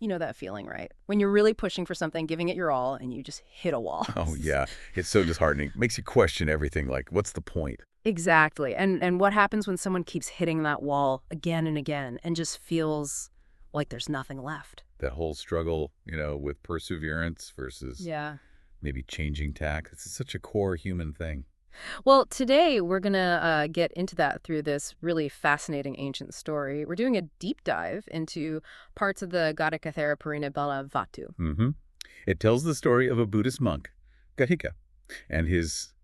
You know that feeling, right? When you're really pushing for something, giving it your all, and you just hit a wall. Oh, yeah. It's so disheartening. Makes you question everything, like, what's the point? Exactly. And what happens when someone keeps hitting that wall again and again and just feels like there's nothing left? That whole struggle, with perseverance versus Yeah. maybe changing tack. It's such a core human thing. Well, today we're going to get into that through this really fascinating ancient story. We're doing a deep dive into parts of the Godhika Thera Parinibbana Vatu. Mm-hmm. It tells the story of a Buddhist monk, Godhika, and his,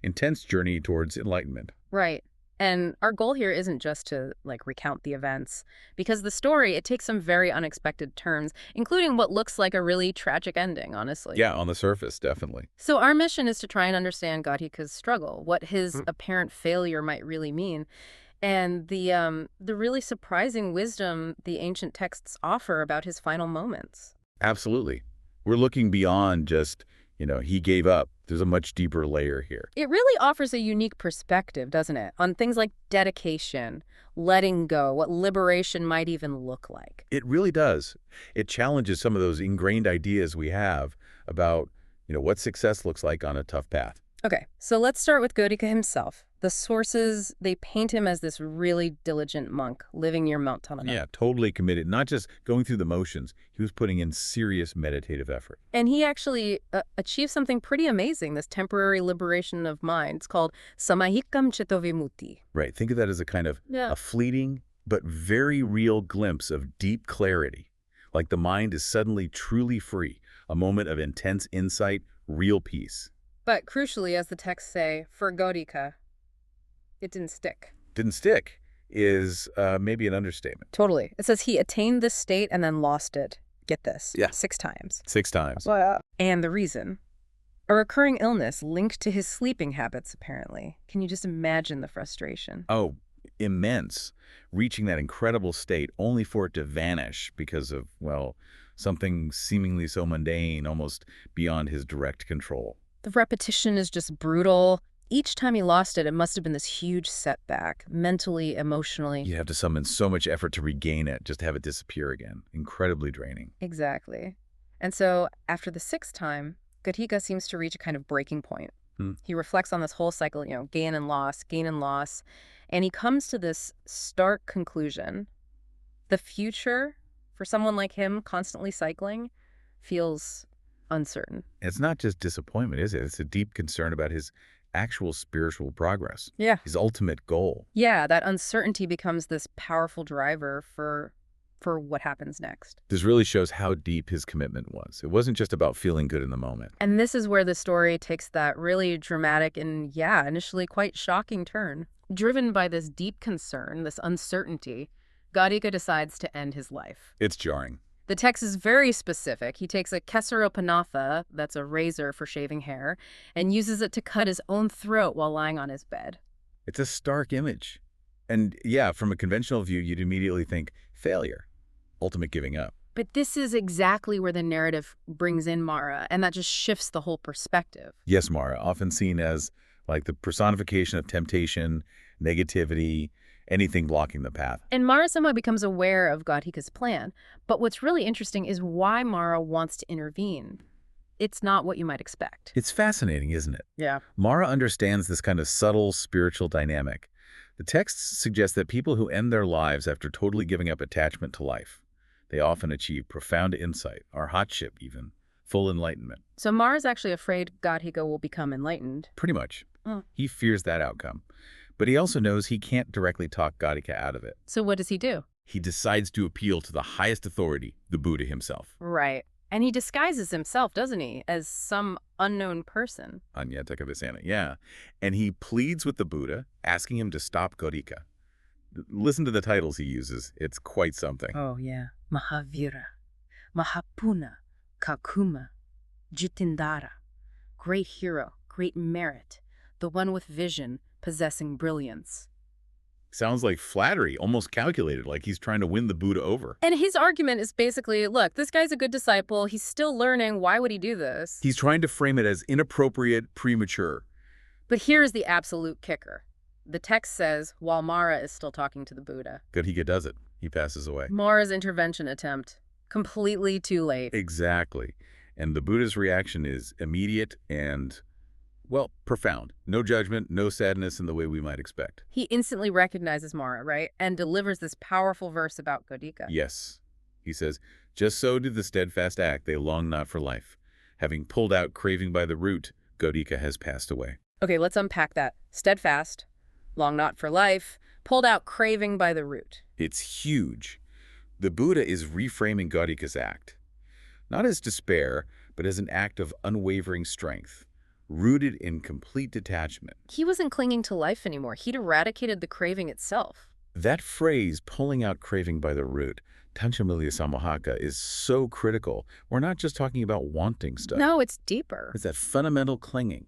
intense journey towards enlightenment. Right. And our goal here isn't just to, recount the events, because the story, it takes some very unexpected turns, including what looks like a really tragic ending, honestly. Yeah, on the surface, definitely. So our mission is to try and understand Godhika's struggle, what his apparent failure might really mean, and the really surprising wisdom the ancient texts offer about his final moments. Absolutely. We're looking beyond just, he gave up. There's a much deeper layer here. It really offers a unique perspective, doesn't it, on things like dedication, letting go, what liberation might even look like. It really does. It challenges some of those ingrained ideas we have about, what success looks like on a tough path. Okay, so let's start with Godhika himself. The sources, they paint him as this really diligent monk living near Mount Tanana. Yeah, totally committed. Not just going through the motions. He was putting in serious meditative effort. And he actually achieved something pretty amazing, this temporary liberation of mind. It's called samahikam chitovimutti. Right. Think of that as a kind of Yeah. a fleeting but very real glimpse of deep clarity. Like the mind is suddenly truly free. A moment of intense insight, real peace. But crucially, as the texts say, for Godhika, it didn't stick. Didn't stick is maybe an understatement. Totally. It says he attained this state and then lost it. Get this. Yeah. 6 times. 6 times. And the reason? A recurring illness linked to his sleeping habits, apparently. Can you just imagine the frustration? Oh, immense. Reaching that incredible state only for it to vanish because of, something seemingly so mundane, almost beyond his direct control. The repetition is just brutal. Each time he lost it, it must have been this huge setback, mentally, emotionally. You have to summon so much effort to regain it, just to have it disappear again. Incredibly draining. Exactly. And so, after the 6th time, Godhika seems to reach a kind of breaking point. He reflects on this whole cycle, gain and loss, and he comes to this stark conclusion. The future, for someone like him, constantly cycling, feels uncertain. It's not just disappointment, is it? It's a deep concern about his actual spiritual progress. Yeah. His ultimate goal. Yeah, that uncertainty becomes this powerful driver for what happens next. This really shows how deep his commitment was. It wasn't just about feeling good in the moment. And this is where the story takes that really dramatic and, initially quite shocking turn. Driven by this deep concern, this uncertainty, Godhika decides to end his life. It's jarring. The text is very specific. He takes a kesaropanatha, that's a razor for shaving hair, and uses it to cut his own throat while lying on his bed. It's a stark image. And yeah, from a conventional view, you'd immediately think failure, ultimate giving up. But this is exactly where the narrative brings in Mara, and that just shifts the whole perspective. Yes, Mara, often seen as like the personification of temptation, negativity, anything blocking the path. And Mara somehow becomes aware of Godhika's plan. But what's really interesting is why Mara wants to intervene. It's not what you might expect. It's fascinating, isn't it? Yeah. Mara understands this kind of subtle spiritual dynamic. The texts suggest that people who end their lives after totally giving up attachment to life, they often achieve profound insight, arhatship even, full enlightenment. So Mara's actually afraid Godhika will become enlightened. Pretty much. Oh. He fears that outcome. But he also knows he can't directly talk Godhika out of it. So what does he do? He decides to appeal to the highest authority, the Buddha himself. Right. And he disguises himself, doesn't he, as some unknown person. Anyatakavisana, yeah. And he pleads with the Buddha, asking him to stop Godhika. Listen to the titles he uses. It's quite something. Oh, yeah. Mahavira, Mahapuna, Kakuma, Jitindara, great hero, great merit, the one with vision, possessing brilliance. Sounds like flattery, almost calculated, like he's trying to win the Buddha over. And his argument is basically, look, this guy's a good disciple. He's still learning. Why would he do this? He's trying to frame it as inappropriate, premature. But here's the absolute kicker. The text says, while Mara is still talking to the Buddha. Godhika does it. He passes away. Mara's intervention attempt Completely too late. Exactly. And the Buddha's reaction is immediate and, well, profound. No judgment, no sadness in the way we might expect. He instantly recognizes Mara, right? And delivers this powerful verse about Godhika. Yes. He says, just so do the steadfast act, they long not for life. Having pulled out craving by the root, Godhika has passed away. Okay, let's unpack that. Steadfast, long not for life, pulled out craving by the root. It's huge. The Buddha is reframing Godhika's act, not as despair, but as an act of unwavering strength, rooted in complete detachment. He wasn't clinging to life anymore. He'd eradicated the craving itself. That phrase, pulling out craving by the root, Tanchamilya Samahaka, is so critical. We're not just talking about wanting stuff. No, it's deeper. It's that fundamental clinging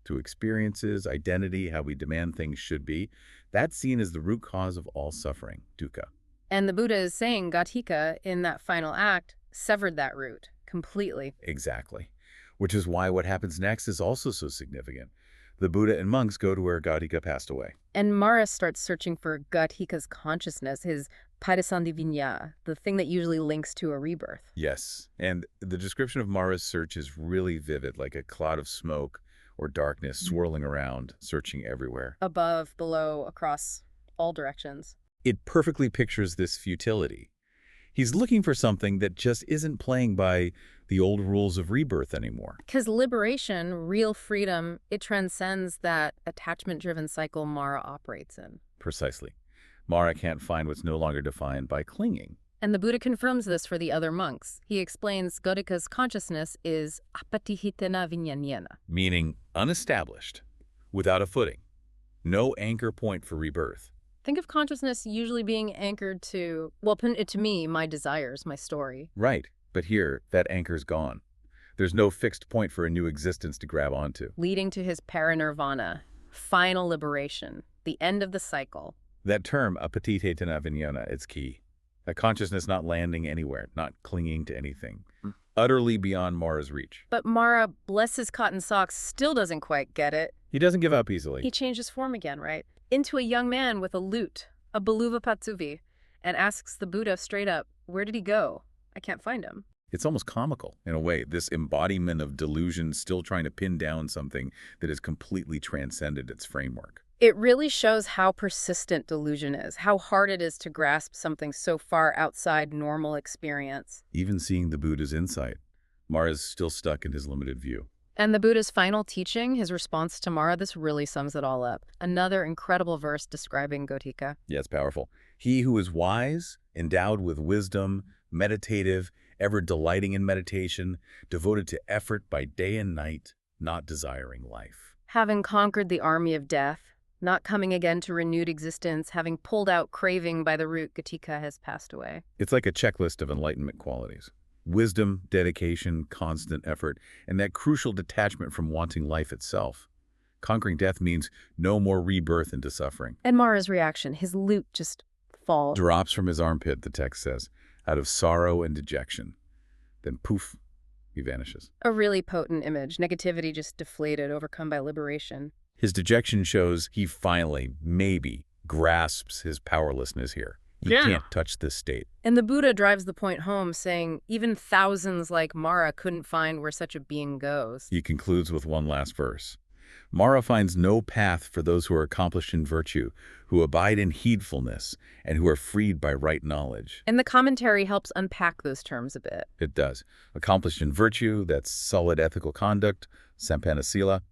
to experiences, identity, how we demand things should be. That's seen as the root cause of all suffering, dukkha. And the Buddha is saying Godhika, in that final act, severed that root completely. Exactly. Which is why what happens next is also so significant. The Buddha and monks go to where Godhika passed away. And Mara starts searching for Godhika's consciousness, his Padasandhivinya, the thing that usually links to a rebirth. Yes, and the description of Mara's search is really vivid, like a cloud of smoke or darkness swirling around, searching everywhere. Above, below, across all directions. It perfectly pictures this futility. He's looking for something that just isn't playing by the old rules of rebirth anymore. Because liberation, real freedom, it transcends that attachment-driven cycle Mara operates in. Precisely. Mara can't find what's no longer defined by clinging. And the Buddha confirms this for the other monks. He explains Godhika's consciousness is apatihitena vinyanyena. Meaning unestablished, without a footing, no anchor point for rebirth. Think of consciousness usually being anchored to, well, to me, my desires, my story. Right, but here, that anchor's gone. There's no fixed point for a new existence to grab onto. Leading to his parinirvana, final liberation, the end of the cycle. That term, apatithetana vinyana, is key. A consciousness not landing anywhere, not clinging to anything. Utterly beyond Mara's reach. But Mara, bless his cotton socks, still doesn't quite get it. He doesn't give up easily. He changes form again, right? Into a young man with a lute, a baluva patsuvi, and asks the Buddha straight up, where did he go? I can't find him. It's almost comical, in a way, this embodiment of delusion still trying to pin down something that has completely transcended its framework. It really shows how persistent delusion is, how hard it is to grasp something so far outside normal experience. Even seeing the Buddha's insight, Mara's still stuck in his limited view. And the Buddha's final teaching, his response to Mara, this really sums it all up. Another incredible verse describing Godhika. Yeah, it's powerful. He who is wise, endowed with wisdom, meditative, ever delighting in meditation, devoted to effort by day and night, not desiring life. Having conquered the army of death, not coming again to renewed existence, having pulled out craving by the root, Godhika has passed away. It's like a checklist of enlightenment qualities. Wisdom, dedication, constant effort, and that crucial detachment from wanting life itself. Conquering death means no more rebirth into suffering. And Mara's reaction, his lute just falls. Drops from his armpit, the text says, out of sorrow and dejection. Then poof, he vanishes. A really potent image. Negativity just deflated, overcome by liberation. His dejection shows he finally, maybe, grasps his powerlessness here. He can't touch this state. And the Buddha drives the point home, saying even thousands like Mara couldn't find where such a being goes. He concludes with one last verse. Mara finds no path for those who are accomplished in virtue, who abide in heedfulness, and who are freed by right knowledge. And the commentary helps unpack those terms a bit. It does. Accomplished in virtue, that's solid ethical conduct, sampanna sila.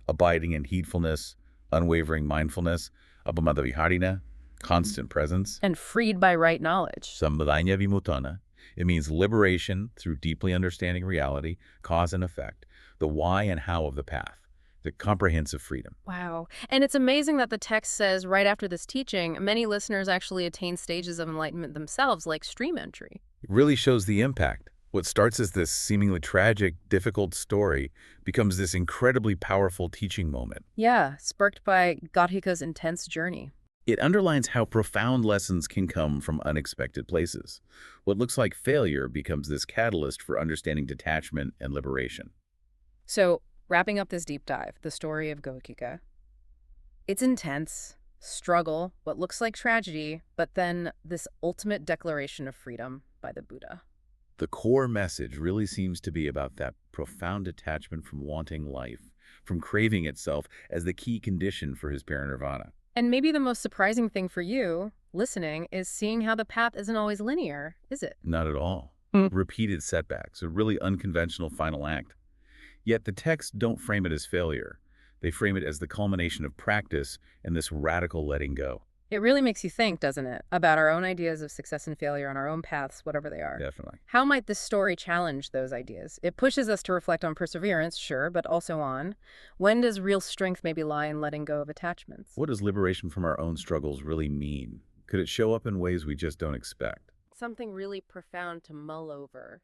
Abiding in heedfulness, unwavering mindfulness, abhamadhaviharina, constant presence. And freed by right knowledge. Sammadhanya vimutana. It means liberation through deeply understanding reality, cause and effect, the why and how of the path, the comprehensive freedom. Wow. And it's amazing that the text says right after this teaching, many listeners actually attain stages of enlightenment themselves, like stream entry. It really shows the impact. What starts as this seemingly tragic, difficult story becomes this incredibly powerful teaching moment. Yeah, sparked by Godhika's intense journey. It underlines how profound lessons can come from unexpected places. What looks like failure becomes this catalyst for understanding detachment and liberation. So, wrapping up this deep dive, the story of Godhika. It's intense, struggle, what looks like tragedy, but then this ultimate declaration of freedom by the Buddha. The core message really seems to be about that profound detachment from wanting life, from craving itself as the key condition for his parinirvana. And maybe the most surprising thing for you, listening, is seeing how the path isn't always linear, is it? Not at all. Repeated setbacks, a really unconventional final act. Yet the texts don't frame it as failure. They frame it as the culmination of practice and this radical letting go. It really makes you think, doesn't it, about our own ideas of success and failure on our own paths, whatever they are. Definitely. How might this story challenge those ideas? It pushes us to reflect on perseverance, sure, but also on when does real strength maybe lie in letting go of attachments? What does liberation from our own struggles really mean? Could it show up in ways we just don't expect? Something really profound to mull over.